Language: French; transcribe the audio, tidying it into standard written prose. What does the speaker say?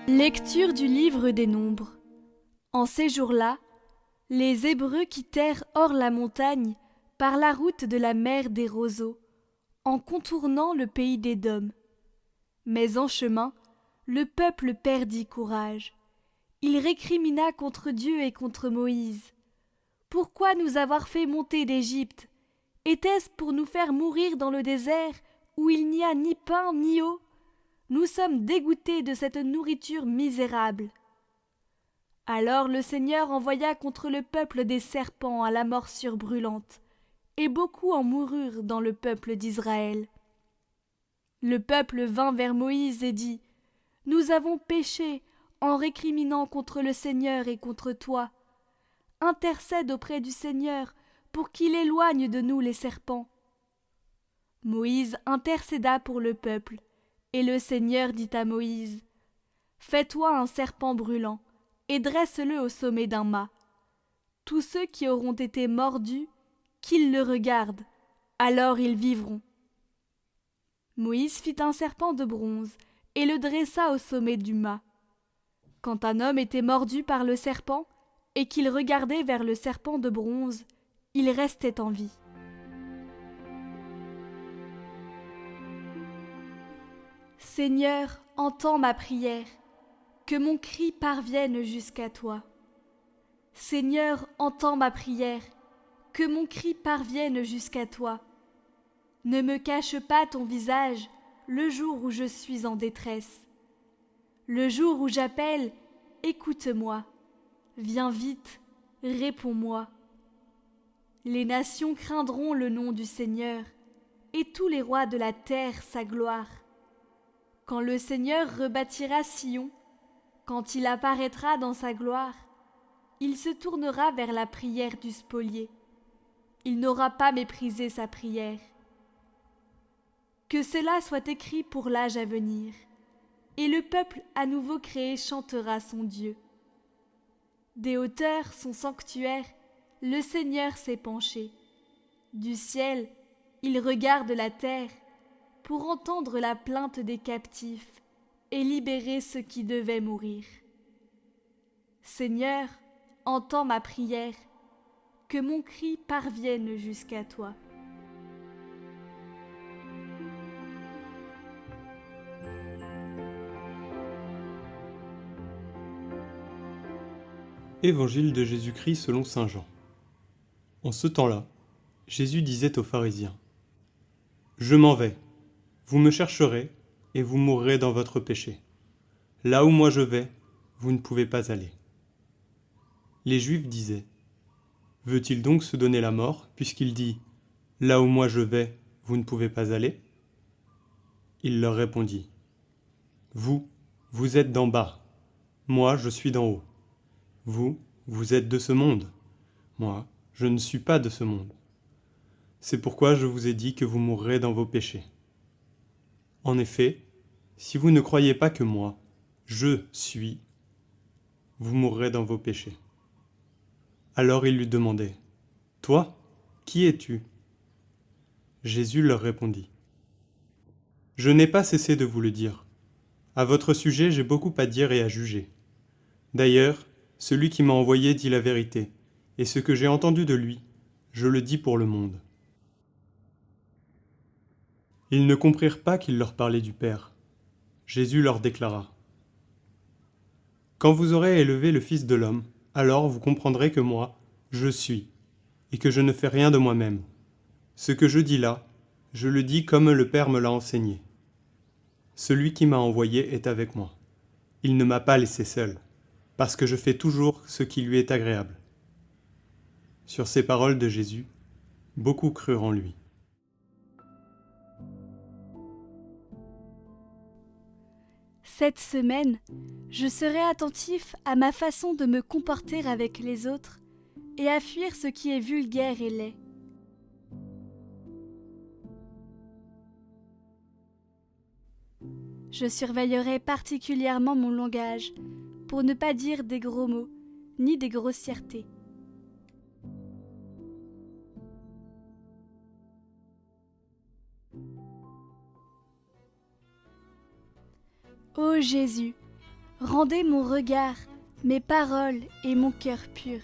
Lecture du livre des Nombres. En ces jours-là, les Hébreux quittèrent hors la montagne par la route de la mer des roseaux, en contournant le pays d'Édom. Mais en chemin, le peuple perdit courage. Il récrimina contre Dieu et contre Moïse. Pourquoi nous avoir fait monter d'Égypte? Était-ce pour nous faire mourir dans le désert où il n'y a ni pain ni eau? Nous sommes dégoûtés de cette nourriture misérable. Alors le Seigneur envoya contre le peuple des serpents à la morsure brûlante, et beaucoup en moururent dans le peuple d'Israël. Le peuple vint vers Moïse et dit: Nous avons péché en récriminant contre le Seigneur et contre toi. Intercède auprès du Seigneur pour qu'il éloigne de nous les serpents. Moïse intercéda pour le peuple, et le Seigneur dit à Moïse: Fais-toi un serpent brûlant, et dresse-le au sommet d'un mât. Tous ceux qui auront été mordus, qu'ils le regardent, alors ils vivront. Moïse fit un serpent de bronze, et le dressa au sommet du mât. Quand un homme était mordu par le serpent, et qu'il regardait vers le serpent de bronze, il restait en vie. Seigneur, entends ma prière, que mon cri parvienne jusqu'à toi. Seigneur, entends ma prière, que mon cri parvienne jusqu'à toi. Ne me cache pas ton visage le jour où je suis en détresse. Le jour où j'appelle, écoute-moi. Viens vite, réponds-moi. Les nations craindront le nom du Seigneur, et tous les rois de la terre sa gloire. Quand le Seigneur rebâtira Sion, quand il apparaîtra dans sa gloire, il se tournera vers la prière du spolié. Il n'aura pas méprisé sa prière. Que cela soit écrit pour l'âge à venir, et le peuple à nouveau créé chantera son Dieu. Des hauteurs, son sanctuaire, le Seigneur s'est penché. Du ciel, il regarde la terre pour entendre la plainte des captifs et libérer ceux qui devaient mourir. Seigneur, entends ma prière, que mon cri parvienne jusqu'à toi. Évangile de Jésus-Christ selon saint Jean. En ce temps-là, Jésus disait aux pharisiens: Je m'en vais, vous me chercherez, et vous mourrez dans votre péché. Là où moi je vais, vous ne pouvez pas aller. Les Juifs disaient: Veut-il donc se donner la mort, puisqu'il dit: Là où moi je vais, vous ne pouvez pas aller? Il leur répondit: Vous, vous êtes d'en bas, moi je suis d'en haut. Vous, vous êtes de ce monde, moi je ne suis pas de ce monde. C'est pourquoi je vous ai dit que vous mourrez dans vos péchés. En effet, si vous ne croyez pas que moi, je suis, vous mourrez dans vos péchés. Alors ils lui demandaient: Toi, qui es-tu? Jésus leur répondit: Je n'ai pas cessé de vous le dire. À votre sujet, j'ai beaucoup à dire et à juger. D'ailleurs, celui qui m'a envoyé dit la vérité, et ce que j'ai entendu de lui, je le dis pour le monde. Ils ne comprirent pas qu'il leur parlait du Père. Jésus leur déclara: Quand vous aurez élevé le Fils de l'homme, alors vous comprendrez que moi, je suis, et que je ne fais rien de moi-même. Ce que je dis là, je le dis comme le Père me l'a enseigné. Celui qui m'a envoyé est avec moi. Il ne m'a pas laissé seul, parce que je fais toujours ce qui lui est agréable. Sur ces paroles de Jésus, beaucoup crurent en lui. Cette semaine, je serai attentif à ma façon de me comporter avec les autres et à fuir ce qui est vulgaire et laid. Je surveillerai particulièrement mon langage pour ne pas dire des gros mots ni des grossièretés. Ô Jésus, rendez mon regard, mes paroles et mon cœur pur.